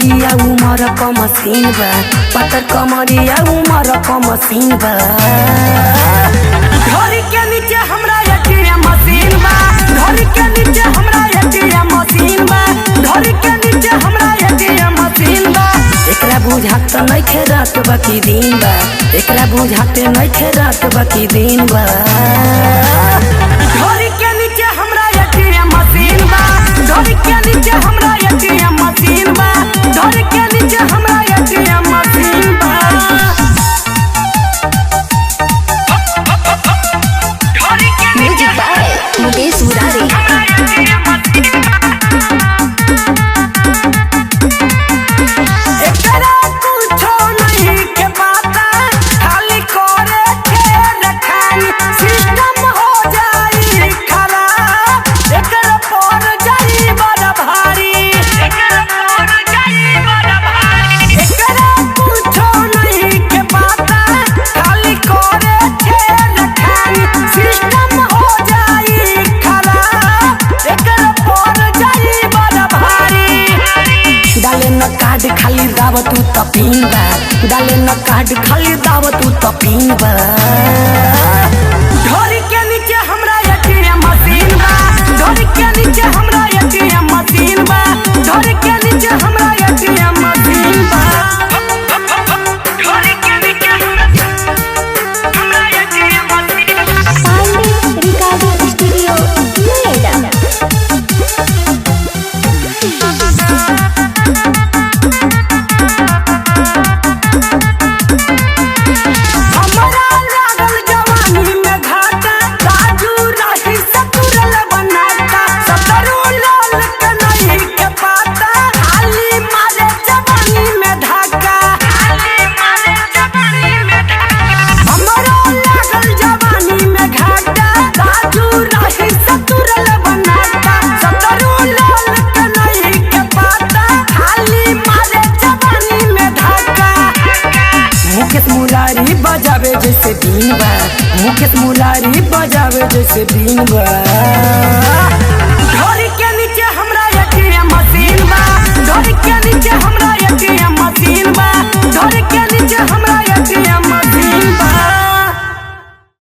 कमरिया उमर क मशीन बा, पत्थर कमरिया उमर क मशीन बा। घड़ी के नीचे हमरा एटीएम मशीन बा, घड़ी के नीचे हमरा एटीएम मशीन बा, घड़ी के नीचे हमरा एटीएम मशीन बा। एकरा बुझात नइखे रात बाकी दिन बा, एकरा बुझात नइखे रात बाकी दिन बा। घड़ी के नीचे हमरा एटीएम मशीन बा, घड़ी के नीचे हमरा एटीएम मशीन बा, घड़ी के नीचे हमरा एटीएम मशीन बा। Music by Mukesh Murari. एकरा कुछो नहीं के पता, खाली करे के रखानी सिस्टम हो जाई खराब, एकरा पर जाई बड़ा भारी, एकरा पर जाई बड़ा भारी। एकरा कुछो नहीं के पता, खाली करे के रखानी सिस्टम हो जाई खराब, एकरा पर जाई बड़ा भारी। डाले न कार्ड खाली दाव तू तपीन बा, डाले न कार्ड खाली दाव तू तपीन बा। घड़ी के नीचे हमरा एटीएम मशीन बा, घड़ी के नीचे हमरा एटीएम मशीन बा, घड़ी के नीचे हमरा एटीएम मशीन बा। घड़ी के नीचे हमरा एटीएम मशीन बा। Pandey recording studio Noida. हमरा लागल जवानी में घाटा, राजू राही सतुरल बनाता, सतरू लाल के नहीं के पाता, खाली मारे जवानी में धाका, खाली मारे जवानी में धाका। हमरा लागल जवानी में घाटा, राजू राही सतुरल बनाता, सतरू लाल के नहीं के पाता, खाली मारे जवानी में धाका। मुकेश मुरारी बजावे जैसे बीन बा, मुकेश मुरारी बजावे जैसे बीन बा। घड़ी के नीचे हमरा एटीएम मशीन बा, घड़ी के नीचे